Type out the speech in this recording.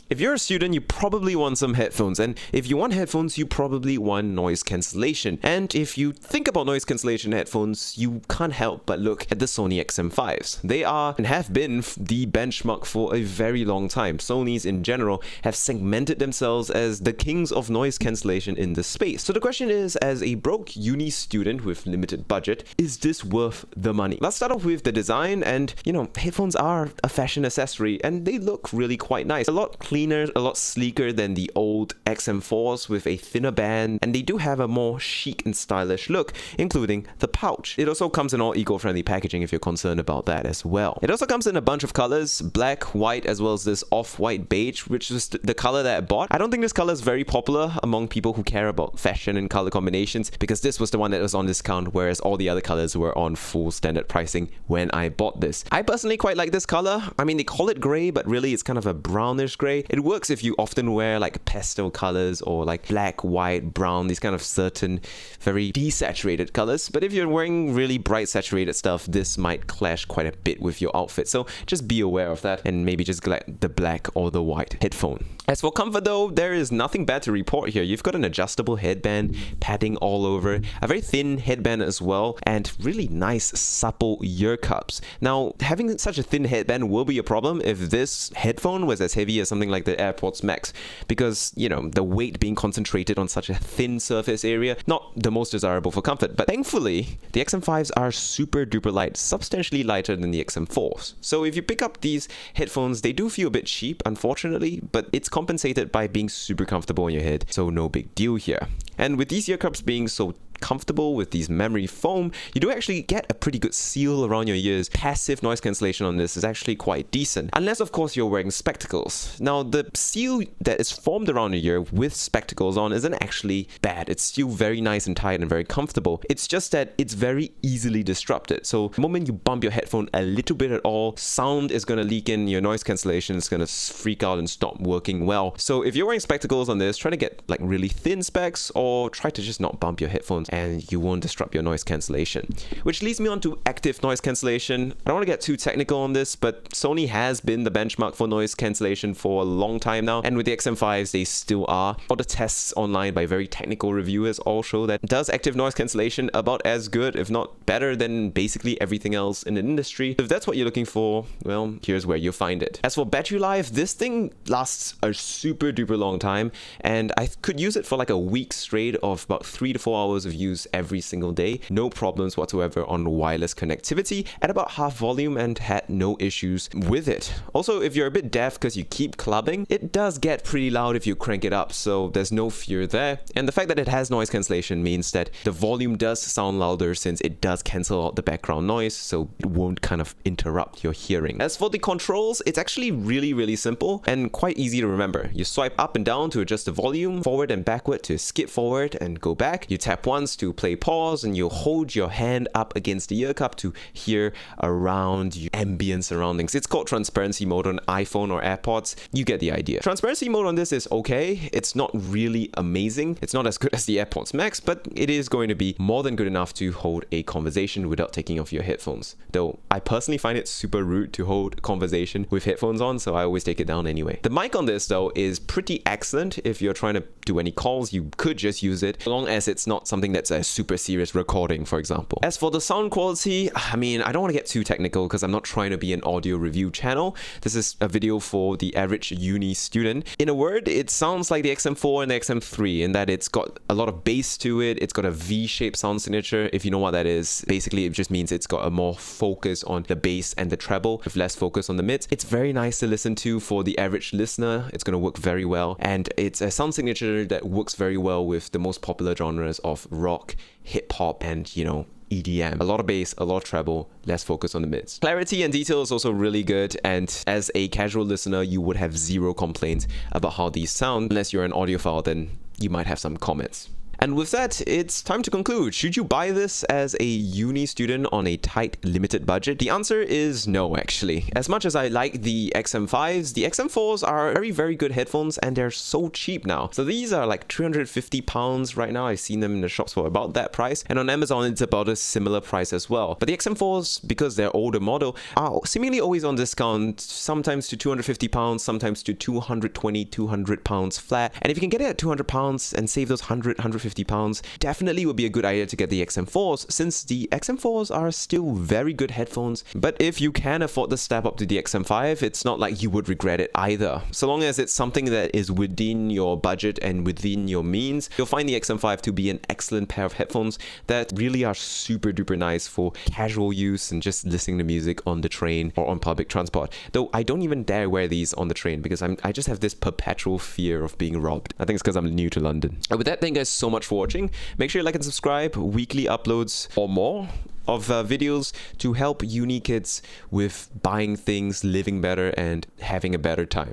If you're a student, you probably want some headphones, and if you want headphones, you probably want noise cancellation. And if you think about noise cancellation headphones, you can't help but look at the Sony XM5s. They are and have been the benchmark for a very long time. Sonys in general have segmented themselves as the kings of noise cancellation in the space. So the question is, as a broke uni student with limited budget, is this worth the money? Let's start off with the design, and headphones are a fashion accessory and they look really quite nice. A lot cleaner, a lot sleeker than the old XM4s with a thinner band, and they do have a more chic and stylish look, including the pouch. It also comes in all eco-friendly packaging if you're concerned about that as well. It also comes in a bunch of colors, black, white, as well as this off-white beige, which is the color that I bought. I don't think this color is very popular among people who care about fashion and color combinations, because this was the one that was on discount, whereas all the other colors were on full standard pricing when I bought this. I personally quite like this color. I mean, they call it gray, but really it's kind of a brownish gray. It works if you often wear like pastel colors or like black, white, brown, these kind of certain very desaturated colors. But if you're wearing really bright saturated stuff, this might clash quite a bit with your outfit. So just be aware of that and maybe just get the black or the white headphone. As for comfort though, there is nothing bad to report here. You've got an adjustable headband, padding all over, a very thin headband as well, and really nice supple ear cups. Now, having such a thin headband will be a problem if this headphone was as heavy as something like the AirPods Max, because, the weight being concentrated on such a thin surface area, not the most desirable for comfort. But thankfully, the XM5s are super duper light, substantially lighter than the XM4s. So if you pick up these headphones, they do feel a bit cheap, unfortunately, but it's compensated by being super comfortable in your head, so no big deal here. And with these ear cups being so comfortable with these memory foam, you do actually get a pretty good seal around your ears. Passive noise cancellation on this is actually quite decent, unless of course you're wearing spectacles. Now, the seal that is formed around your ear with spectacles on isn't actually bad. It's still very nice and tight and very comfortable. It's just that it's very easily disrupted. So the moment you bump your headphone a little bit at all, sound is going to leak in, your noise cancellation is going to freak out and stop working well. So if you're wearing spectacles on this, try to get like really thin specs, or try to just not bump your headphones and you won't disrupt your noise cancellation. Which leads me on to active noise cancellation. I don't want to get too technical on this, but Sony has been the benchmark for noise cancellation for a long time now, and with the XM5s they still are. All the tests online by very technical reviewers all show that it does active noise cancellation about as good, if not better, than basically everything else in the industry. If that's what you're looking for, well, here's where you'll find it. As for battery life, this thing lasts a super duper long time, and I could use it for like a week straight of about 3 to 4 hours of use every single day. No problems whatsoever on wireless connectivity at about half volume, and had no issues with it. Also, if you're a bit deaf because you keep clubbing, it does get pretty loud if you crank it up, so there's no fear there. And the fact that it has noise cancellation means that the volume does sound louder, since it does cancel out the background noise, so it won't kind of interrupt your hearing. As for the controls, it's actually really simple and quite easy to remember. You swipe up and down to adjust the volume, forward and backward to skip forward and go back. You tap once to play pause, and you hold your hand up against the ear cup to hear around your ambient surroundings. It's called transparency mode on iPhone or AirPods. You get the idea. Transparency mode on this is okay. It's not really amazing. It's not as good as the AirPods Max, but it is going to be more than good enough to hold a conversation without taking off your headphones. Though I personally find it super rude to hold conversation with headphones on, so I always take it down anyway. The mic on this though is pretty excellent. If you're trying to do any calls, you could just use it, as long as it's not something that's a super serious recording, for example. As for the sound quality, I mean, I don't want to get too technical because I'm not trying to be an audio review channel. This is a video for the average uni student. In a word, it sounds like the XM4 and the XM3 in that it's got a lot of bass to it. It's got a V-shaped sound signature. If you know what that is, basically it just means it's got a more focus on the bass and the treble with less focus on the mids. It's very nice to listen to for the average listener. It's going to work very well, and it's a sound signature that works very well with the most popular genres of rock, hip-hop, and EDM. A lot of bass, a lot of treble, less focus on the mids. Clarity and detail is also really good, and as a casual listener, you would have zero complaints about how these sound. Unless you're an audiophile, then you might have some comments. And with that, it's time to conclude. Should you buy this as a uni student on a tight, limited budget? The answer is no, actually. As much as I like the XM5s, the XM4s are very, very good headphones, and they're so cheap now. So these are like £350 right now. I've seen them in the shops for about that price, and on Amazon it's about a similar price as well. But the XM4s, because they're older model, are seemingly always on discount, sometimes to £250, sometimes to £220, £200 flat. And if you can get it at £200 and save those £150, definitely would be a good idea to get the XM4s, since the XM4s are still very good headphones. But if you can afford the step up to the XM5, it's not like you would regret it either. So long as it's something that is within your budget and within your means, you'll find the XM5 to be an excellent pair of headphones that really are super duper nice for casual use and just listening to music on the train or on public transport. Though I don't even dare wear these on the train because I just have this perpetual fear of being robbed. I think it's because I'm new to London. And with that, thank you guys so much for watching. Make sure you like and subscribe. Weekly uploads or more of videos to help uni kids with buying things, living better, and having a better time.